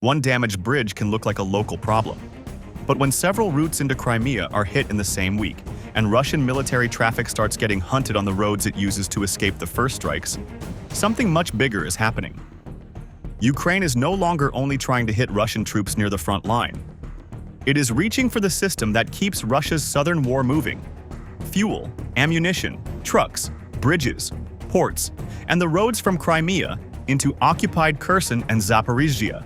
One damaged bridge can look like a local problem. But when several routes into Crimea are hit in the same week, and Russian military traffic starts getting hunted on the roads it uses to escape the first strikes, something much bigger is happening. Ukraine is no longer only trying to hit Russian troops near the front line. It is reaching for the system that keeps Russia's southern war moving: fuel, ammunition, trucks, bridges, ports, and the roads from Crimea into occupied Kherson and Zaporizhzhia.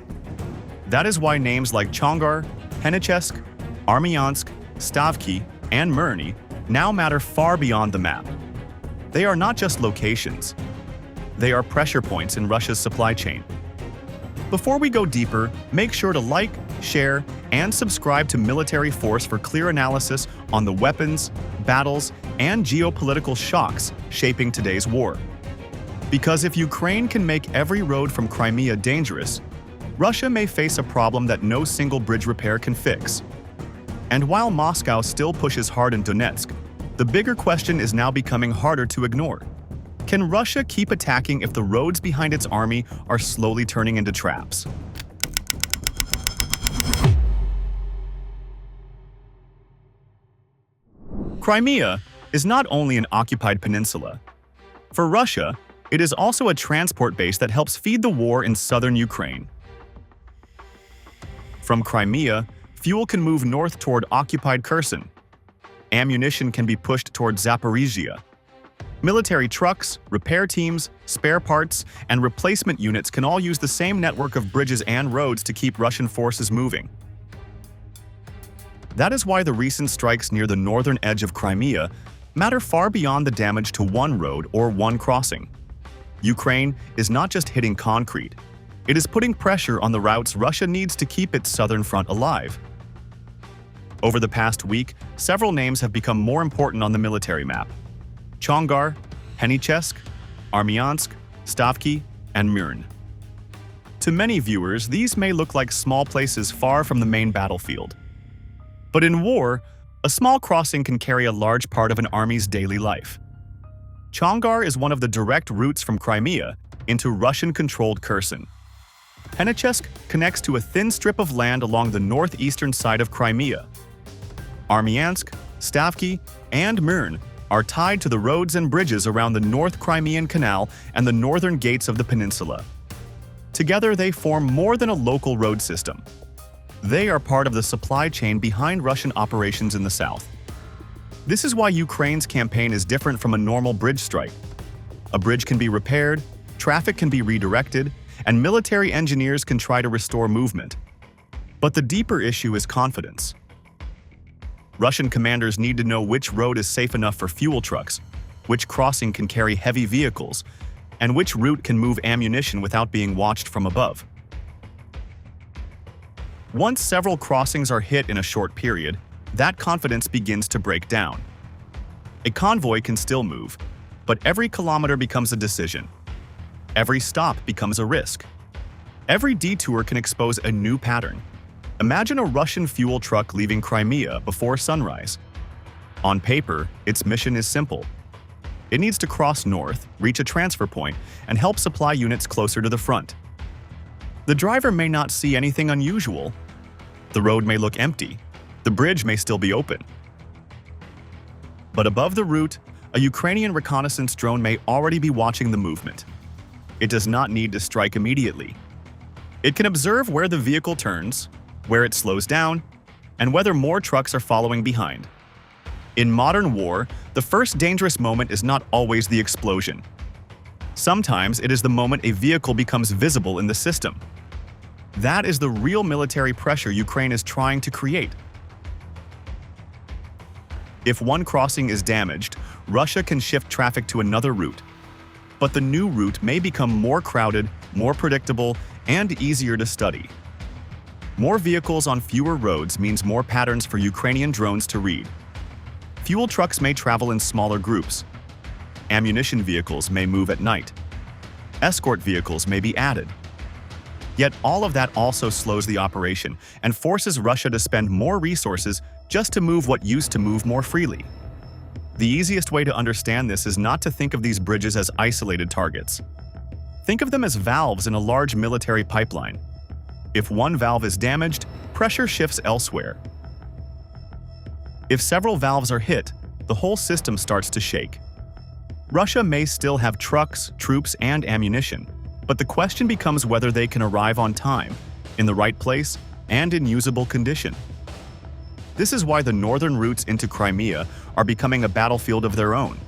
That is why names like Chongar, Henichesk, Armyansk, Stavki, and Myrny now matter far beyond the map. They are not just locations. They are pressure points in Russia's supply chain. Before we go deeper, make sure to like, share, and subscribe to Military Force for clear analysis on the weapons, battles, and geopolitical shocks shaping today's war. Because if Ukraine can make every road from Crimea dangerous, Russia may face a problem that no single bridge repair can fix. And while Moscow still pushes hard in Donetsk, the bigger question is now becoming harder to ignore. Can Russia keep attacking if the roads behind its army are slowly turning into traps? Crimea is not only an occupied peninsula. For Russia, it is also a transport base that helps feed the war in southern Ukraine. From Crimea, fuel can move north toward occupied Kherson. Ammunition can be pushed toward Zaporizhzhia. Military trucks, repair teams, spare parts, and replacement units can all use the same network of bridges and roads to keep Russian forces moving. That is why the recent strikes near the northern edge of Crimea matter far beyond the damage to one road or one crossing. Ukraine is not just hitting concrete. It is putting pressure on the routes Russia needs to keep its southern front alive. Over the past week, several names have become more important on the military map: Chongar, Henichesk, Armyansk, Stavki, and Myrny. To many viewers, these may look like small places far from the main battlefield. But in war, a small crossing can carry a large part of an army's daily life. Chongar is one of the direct routes from Crimea into Russian-controlled Kherson. Henichesk connects to a thin strip of land along the northeastern side of Crimea. Armyansk, Stavki, and Myrny are tied to the roads and bridges around the North Crimean Canal and the northern gates of the peninsula. Together, they form more than a local road system. They are part of the supply chain behind Russian operations in the south. This is why Ukraine's campaign is different from a normal bridge strike. A bridge can be repaired, traffic can be redirected, and military engineers can try to restore movement. But the deeper issue is confidence. Russian commanders need to know which road is safe enough for fuel trucks, which crossing can carry heavy vehicles, and which route can move ammunition without being watched from above. Once several crossings are hit in a short period, that confidence begins to break down. A convoy can still move, but every kilometer becomes a decision. Every stop becomes a risk. Every detour can expose a new pattern. Imagine a Russian fuel truck leaving Crimea before sunrise. On paper, its mission is simple. It needs to cross north, reach a transfer point, and help supply units closer to the front. The driver may not see anything unusual. The road may look empty. The bridge may still be open. But above the route, a Ukrainian reconnaissance drone may already be watching the movement. It does not need to strike immediately. It can observe where the vehicle turns, where it slows down, and whether more trucks are following behind. In modern war, the first dangerous moment is not always the explosion. Sometimes it is the moment a vehicle becomes visible in the system. That is the real military pressure Ukraine is trying to create. If one crossing is damaged, Russia can shift traffic to another route. But the new route may become more crowded, more predictable, and easier to study. More vehicles on fewer roads means more patterns for Ukrainian drones to read. Fuel trucks may travel in smaller groups. Ammunition vehicles may move at night. Escort vehicles may be added. Yet all of that also slows the operation and forces Russia to spend more resources just to move what used to move more freely. The easiest way to understand this is not to think of these bridges as isolated targets. Think of them as valves in a large military pipeline. If one valve is damaged, pressure shifts elsewhere. If several valves are hit, the whole system starts to shake. Russia may still have trucks, troops, and ammunition, but the question becomes whether they can arrive on time, in the right place, and in usable condition. This is why the northern routes into Crimea are becoming a battlefield of their own.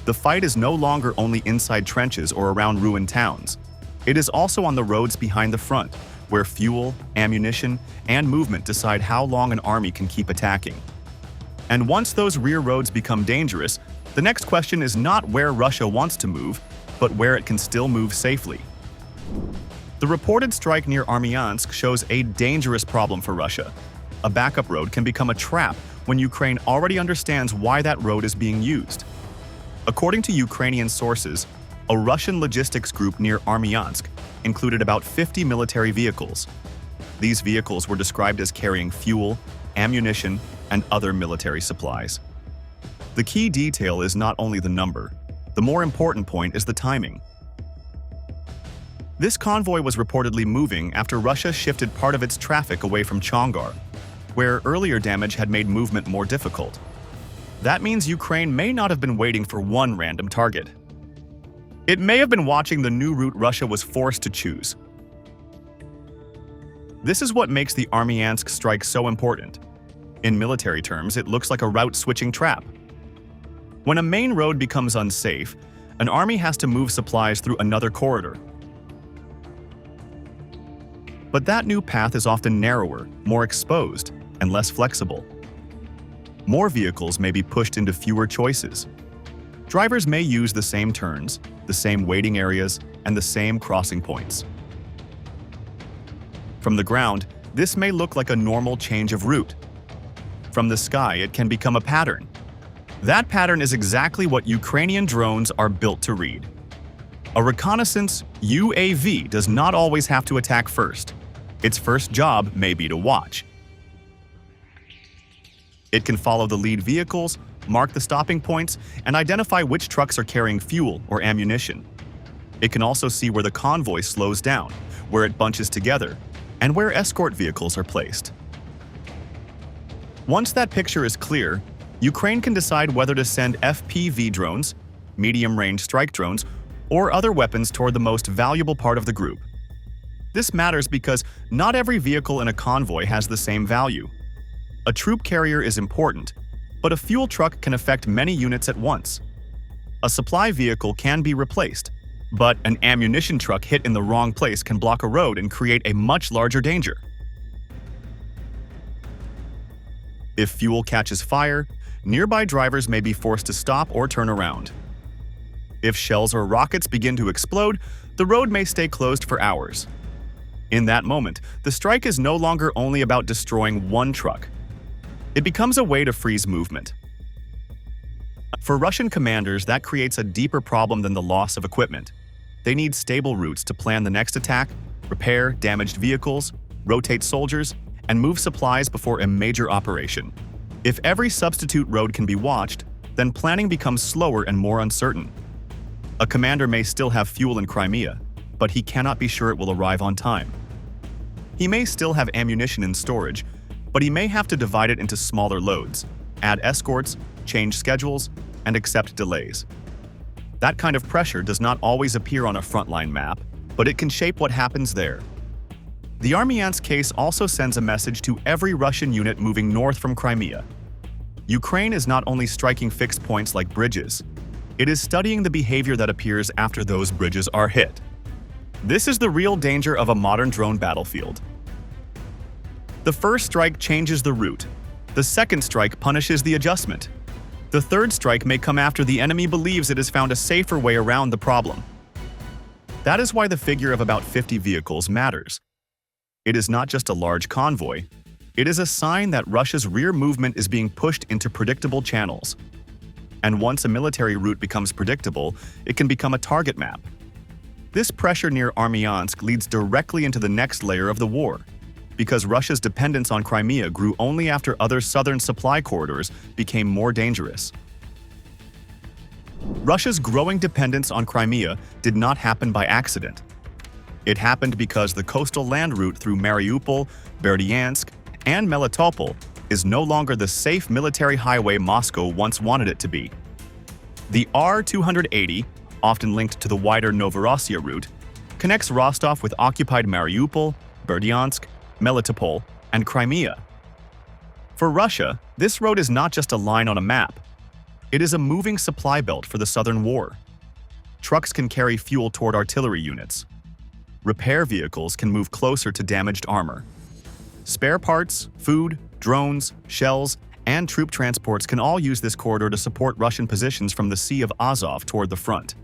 The fight is no longer only inside trenches or around ruined towns. It is also on the roads behind the front, where fuel, ammunition, and movement decide how long an army can keep attacking. And once those rear roads become dangerous, the next question is not where Russia wants to move, but where it can still move safely. The reported strike near Armyansk shows a dangerous problem for Russia. A backup road can become a trap when Ukraine already understands why that road is being used. According to Ukrainian sources, a Russian logistics group near Armyansk included about 50 military vehicles. These vehicles were described as carrying fuel, ammunition, and other military supplies. The key detail is not only the number. The more important point is the timing. This convoy was reportedly moving after Russia shifted part of its traffic away from Chongar, where earlier damage had made movement more difficult. That means Ukraine may not have been waiting for one random target. It may have been watching the new route Russia was forced to choose. This is what makes the Armyansk strike so important. In military terms, it looks like a route-switching trap. When a main road becomes unsafe, an army has to move supplies through another corridor. But that new path is often narrower, more exposed, and less flexible. More vehicles may be pushed into fewer choices. Drivers may use the same turns, the same waiting areas, and the same crossing points. From the ground, this may look like a normal change of route. From the sky, it can become a pattern. That pattern is exactly what Ukrainian drones are built to read. A reconnaissance UAV does not always have to attack first. Its first job may be to watch. It can follow the lead vehicles, mark the stopping points, and identify which trucks are carrying fuel or ammunition. It can also see where the convoy slows down, where it bunches together, and where escort vehicles are placed. Once that picture is clear, Ukraine can decide whether to send FPV drones, medium-range strike drones, or other weapons toward the most valuable part of the group. This matters because not every vehicle in a convoy has the same value. A troop carrier is important, but a fuel truck can affect many units at once. A supply vehicle can be replaced, but an ammunition truck hit in the wrong place can block a road and create a much larger danger. If fuel catches fire, nearby drivers may be forced to stop or turn around. If shells or rockets begin to explode, the road may stay closed for hours. In that moment, the strike is no longer only about destroying one truck. It becomes a way to freeze movement. For Russian commanders, that creates a deeper problem than the loss of equipment. They need stable routes to plan the next attack, repair damaged vehicles, rotate soldiers, and move supplies before a major operation. If every substitute road can be watched, then planning becomes slower and more uncertain. A commander may still have fuel in Crimea, but he cannot be sure it will arrive on time. He may still have ammunition in storage, but he may have to divide it into smaller loads, add escorts, change schedules, and accept delays. That kind of pressure does not always appear on a frontline map, but it can shape what happens there. The Armyansk case also sends a message to every Russian unit moving north from Crimea. Ukraine is not only striking fixed points like bridges, it is studying the behavior that appears after those bridges are hit. This is the real danger of a modern drone battlefield. The first strike changes the route. The second strike punishes the adjustment. The third strike may come after the enemy believes it has found a safer way around the problem. That is why the figure of about 50 vehicles matters. It is not just a large convoy. It is a sign that Russia's rear movement is being pushed into predictable channels. And once a military route becomes predictable, it can become a target map. This pressure near Armyansk leads directly into the next layer of the war, because Russia's dependence on Crimea grew only after other southern supply corridors became more dangerous. Russia's growing dependence on Crimea did not happen by accident. It happened because the coastal land route through Mariupol, Berdyansk, and Melitopol is no longer the safe military highway Moscow once wanted it to be. The R-280, often linked to the wider Novorossiya route, connects Rostov with occupied Mariupol, Berdyansk, Melitopol, and Crimea. For Russia, this road is not just a line on a map. It is a moving supply belt for the Southern War. Trucks can carry fuel toward artillery units. Repair vehicles can move closer to damaged armor. Spare parts, food, drones, shells, and troop transports can all use this corridor to support Russian positions from the Sea of Azov toward the front.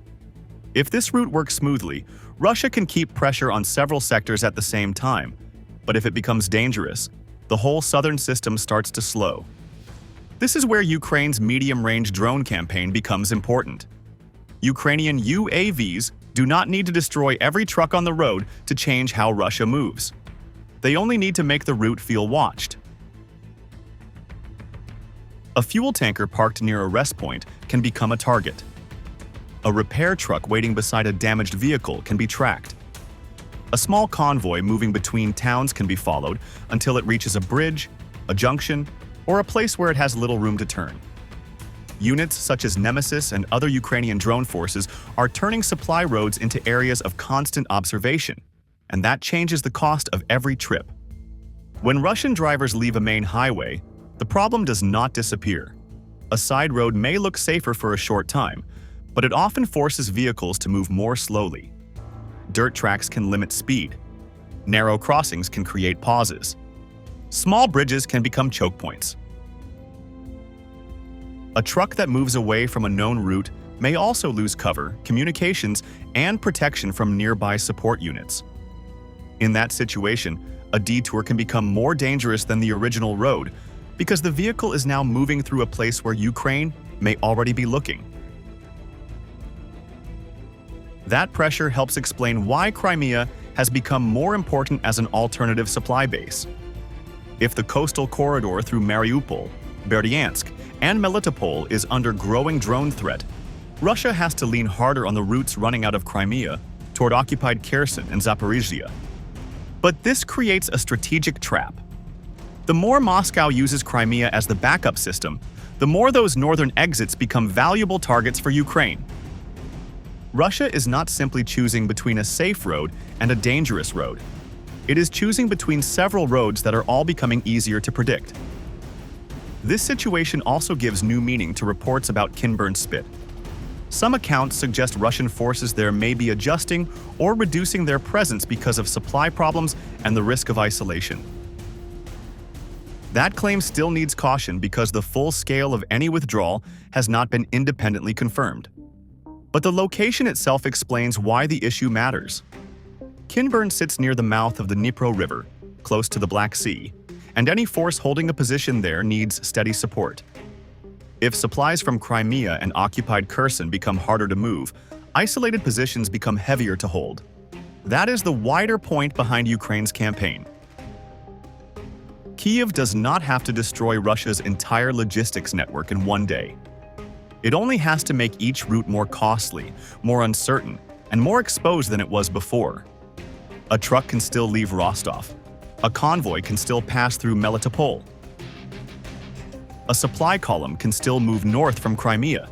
If this route works smoothly, Russia can keep pressure on several sectors at the same time. But if it becomes dangerous, the whole southern system starts to slow. This is where Ukraine's medium-range drone campaign becomes important. Ukrainian UAVs do not need to destroy every truck on the road to change how Russia moves. They only need to make the route feel watched. A fuel tanker parked near a rest point can become a target. A repair truck waiting beside a damaged vehicle can be tracked. A small convoy moving between towns can be followed until it reaches a bridge, a junction, or a place where it has little room to turn. Units such as Nemesis and other Ukrainian drone forces are turning supply roads into areas of constant observation, and that changes the cost of every trip. When Russian drivers leave a main highway, the problem does not disappear. A side road may look safer for a short time, but it often forces vehicles to move more slowly. Dirt tracks can limit speed. Narrow crossings can create pauses. Small bridges can become choke points. A truck that moves away from a known route may also lose cover, communications, and protection from nearby support units. In that situation, a detour can become more dangerous than the original road because the vehicle is now moving through a place where Ukraine may already be looking. That pressure helps explain why Crimea has become more important as an alternative supply base. If the coastal corridor through Mariupol, Berdyansk, and Melitopol is under growing drone threat, Russia has to lean harder on the routes running out of Crimea toward occupied Kherson and Zaporizhzhia. But this creates a strategic trap. The more Moscow uses Crimea as the backup system, the more those northern exits become valuable targets for Ukraine. Russia is not simply choosing between a safe road and a dangerous road. It is choosing between several roads that are all becoming easier to predict. This situation also gives new meaning to reports about Kinburn Spit. Some accounts suggest Russian forces there may be adjusting or reducing their presence because of supply problems and the risk of isolation. That claim still needs caution because the full scale of any withdrawal has not been independently confirmed. But the location itself explains why the issue matters. Kinburn sits near the mouth of the Dnipro River, close to the Black Sea, and any force holding a position there needs steady support. If supplies from Crimea and occupied Kherson become harder to move, isolated positions become heavier to hold. That is the wider point behind Ukraine's campaign. Kyiv does not have to destroy Russia's entire logistics network in one day. It only has to make each route more costly, more uncertain, and more exposed than it was before. A truck can still leave Rostov. A convoy can still pass through Melitopol. A supply column can still move north from Crimea.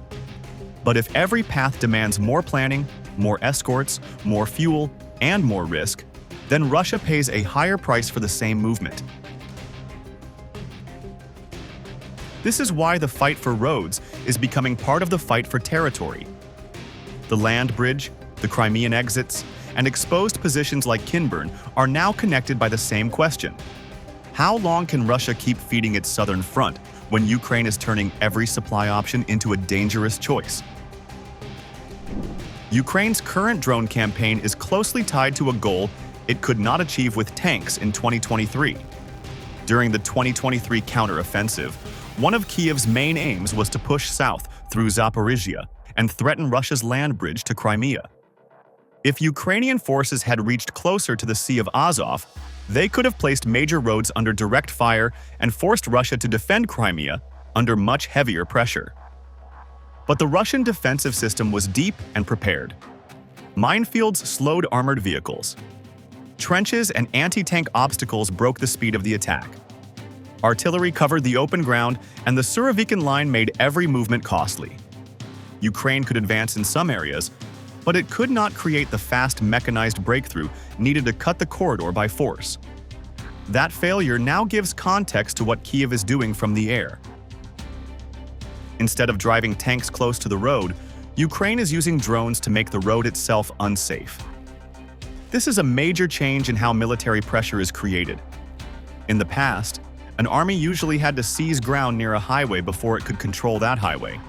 But if every path demands more planning, more escorts, more fuel, and more risk, then Russia pays a higher price for the same movement. This is why the fight for roads is becoming part of the fight for territory. The land bridge, the Crimean exits, and exposed positions like Kinburn are now connected by the same question. How long can Russia keep feeding its southern front when Ukraine is turning every supply option into a dangerous choice? Ukraine's current drone campaign is closely tied to a goal it could not achieve with tanks in 2023. During the 2023 counteroffensive, one of Kyiv's main aims was to push south through Zaporizhzhia and threaten Russia's land bridge to Crimea. If Ukrainian forces had reached closer to the Sea of Azov, they could have placed major roads under direct fire and forced Russia to defend Crimea under much heavier pressure. But the Russian defensive system was deep and prepared. Minefields slowed armored vehicles. Trenches and anti-tank obstacles broke the speed of the attack. Artillery covered the open ground, and the Surovikin line made every movement costly. Ukraine could advance in some areas, but it could not create the fast mechanized breakthrough needed to cut the corridor by force. That failure now gives context to what Kyiv is doing from the air. Instead of driving tanks close to the road, Ukraine is using drones to make the road itself unsafe. This is a major change in how military pressure is created. In the past, an army usually had to seize ground near a highway before it could control that highway.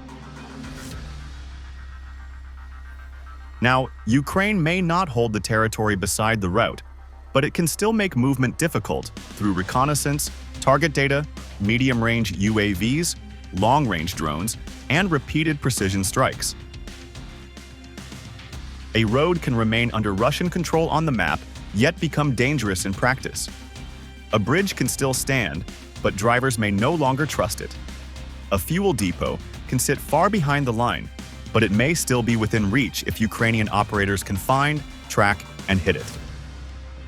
Now, Ukraine may not hold the territory beside the route, but it can still make movement difficult through reconnaissance, target data, medium-range UAVs, long-range drones, and repeated precision strikes. A road can remain under Russian control on the map, yet become dangerous in practice. A bridge can still stand, but drivers may no longer trust it. A fuel depot can sit far behind the line, but it may still be within reach if Ukrainian operators can find, track, and hit it.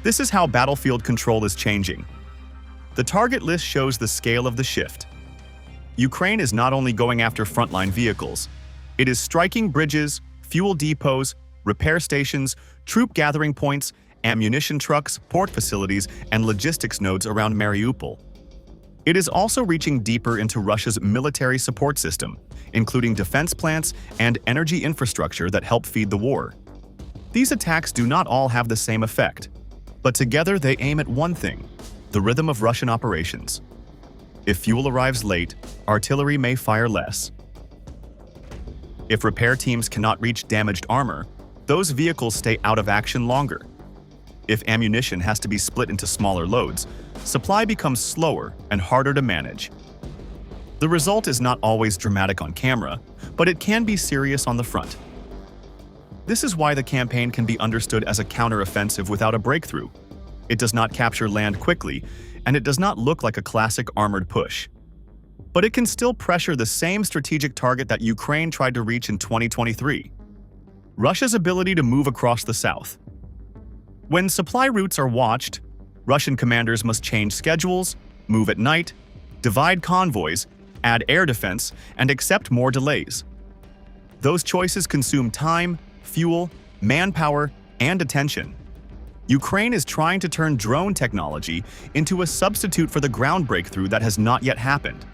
This is how battlefield control is changing. The target list shows the scale of the shift. Ukraine is not only going after frontline vehicles, it is striking bridges, fuel depots, repair stations, troop gathering points, ammunition trucks, port facilities, and logistics nodes around Mariupol. It is also reaching deeper into Russia's military support system, including defense plants and energy infrastructure that help feed the war. These attacks do not all have the same effect, but together they aim at one thing: the rhythm of Russian operations. If fuel arrives late, artillery may fire less. If repair teams cannot reach damaged armor, those vehicles stay out of action longer. If ammunition has to be split into smaller loads, supply becomes slower and harder to manage. The result is not always dramatic on camera, but it can be serious on the front. This is why the campaign can be understood as a counter-offensive without a breakthrough. It does not capture land quickly, and it does not look like a classic armored push. But it can still pressure the same strategic target that Ukraine tried to reach in 2023: Russia's ability to move across the south. When supply routes are watched, Russian commanders must change schedules, move at night, divide convoys, add air defense, and accept more delays. Those choices consume time, fuel, manpower, and attention. Ukraine is trying to turn drone technology into a substitute for the ground breakthrough that has not yet happened.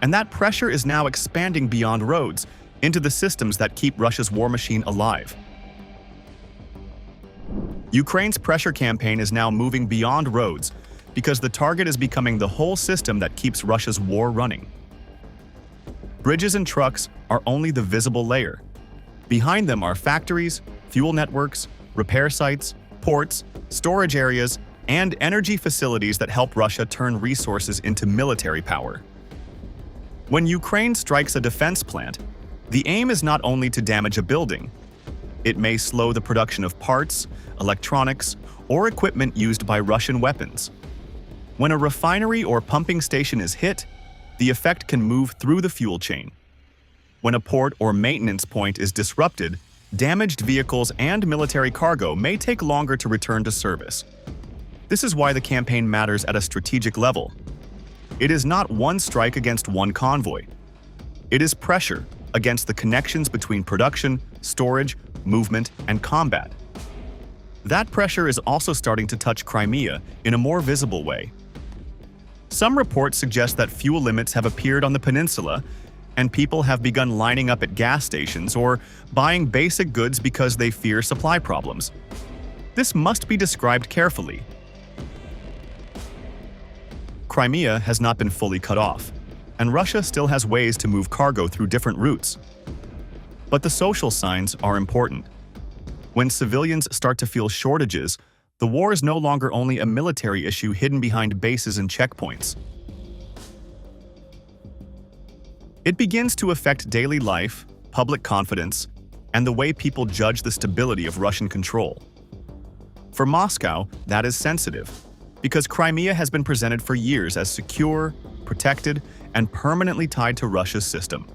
And that pressure is now expanding beyond roads into the systems that keep Russia's war machine alive. Ukraine's pressure campaign is now moving beyond roads because the target is becoming the whole system that keeps Russia's war running. Bridges and trucks are only the visible layer. Behind them are factories, fuel networks, repair sites, ports, storage areas, and energy facilities that help Russia turn resources into military power. When Ukraine strikes a defense plant, the aim is not only to damage a building. It may slow the production of parts, electronics, or equipment used by Russian weapons. When a refinery or pumping station is hit, the effect can move through the fuel chain. When a port or maintenance point is disrupted, damaged vehicles and military cargo may take longer to return to service. This is why the campaign matters at a strategic level. It is not one strike against one convoy. It is pressure against the connections between production, storage, movement, and combat. That pressure is also starting to touch Crimea in a more visible way. Some reports suggest that fuel limits have appeared on the peninsula, and people have begun lining up at gas stations or buying basic goods because they fear supply problems. This must be described carefully. Crimea has not been fully cut off, and Russia still has ways to move cargo through different routes. But the social signs are important. When civilians start to feel shortages, the war is no longer only a military issue hidden behind bases and checkpoints. It begins to affect daily life, public confidence, and the way people judge the stability of Russian control. For Moscow, that is sensitive, because Crimea has been presented for years as secure, protected, and permanently tied to Russia's system.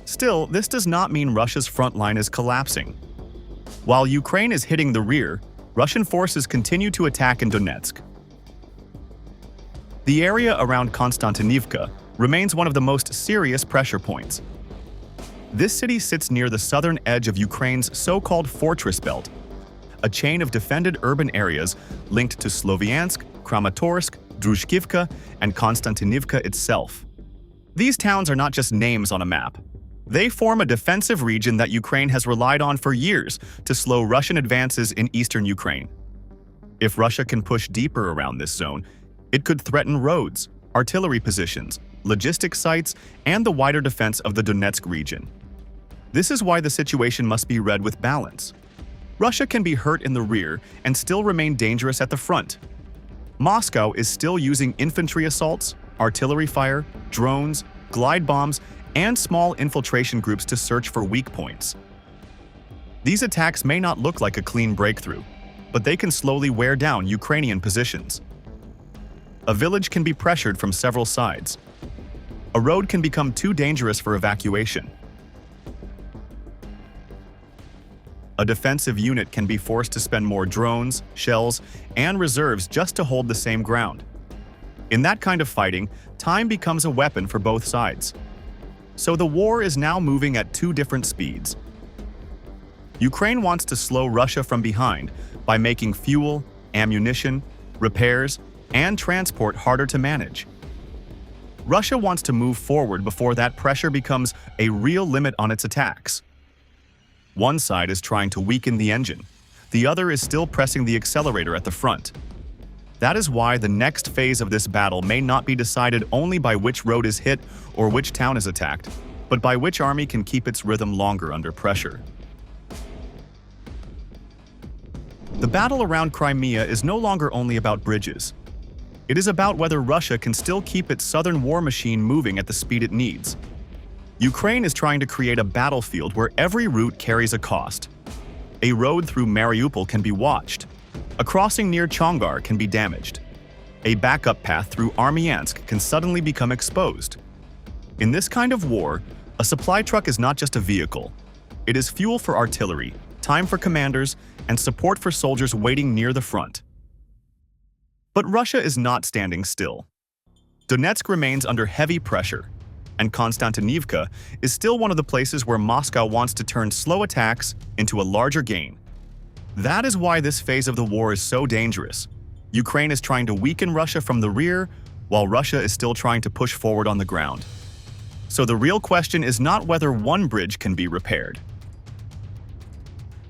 Still, this does not mean Russia's front line is collapsing. While Ukraine is hitting the rear, Russian forces continue to attack in Donetsk. The area around Konstantinivka remains one of the most serious pressure points. This city sits near the southern edge of Ukraine's so-called fortress belt, a chain of defended urban areas linked to Sloviansk, Kramatorsk, Drushkivka, and Konstantinivka itself. These towns are not just names on a map. They form a defensive region that Ukraine has relied on for years to slow Russian advances in eastern Ukraine. If Russia can push deeper around this zone, it could threaten roads, artillery positions, logistic sites, and the wider defense of the Donetsk region. This is why the situation must be read with balance. Russia can be hurt in the rear and still remain dangerous at the front. Moscow is still using infantry assaults, artillery fire, drones, glide bombs, and small infiltration groups to search for weak points. These attacks may not look like a clean breakthrough, but they can slowly wear down Ukrainian positions. A village can be pressured from several sides. A road can become too dangerous for evacuation. A defensive unit can be forced to spend more drones, shells, and reserves just to hold the same ground. In that kind of fighting, time becomes a weapon for both sides. So the war is now moving at two different speeds. Ukraine wants to slow Russia from behind by making fuel, ammunition, repairs, and transport harder to manage. Russia wants to move forward before that pressure becomes a real limit on its attacks. One side is trying to weaken the engine. The other is still pressing the accelerator at the front. That is why the next phase of this battle may not be decided only by which road is hit or which town is attacked, but by which army can keep its rhythm longer under pressure. The battle around Crimea is no longer only about bridges. It is about whether Russia can still keep its southern war machine moving at the speed it needs. Ukraine is trying to create a battlefield where every route carries a cost. A road through Mariupol can be watched. A crossing near Chongar can be damaged. A backup path through Armyansk can suddenly become exposed. In this kind of war, a supply truck is not just a vehicle. It is fuel for artillery, time for commanders, and support for soldiers waiting near the front. But Russia is not standing still. Donetsk remains under heavy pressure, and Konstantinivka is still one of the places where Moscow wants to turn slow attacks into a larger gain. That is why this phase of the war is so dangerous. Ukraine is trying to weaken Russia from the rear, while Russia is still trying to push forward on the ground. So the real question is not whether one bridge can be repaired.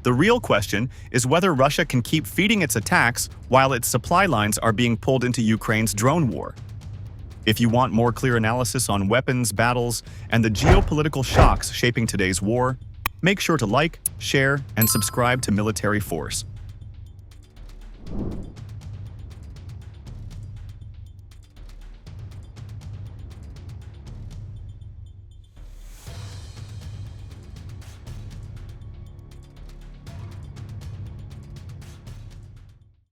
The real question is whether Russia can keep feeding its attacks while its supply lines are being pulled into Ukraine's drone war. If you want more clear analysis on weapons, battles, and the geopolitical shocks shaping today's war, make sure to like, share, and subscribe to Military Force.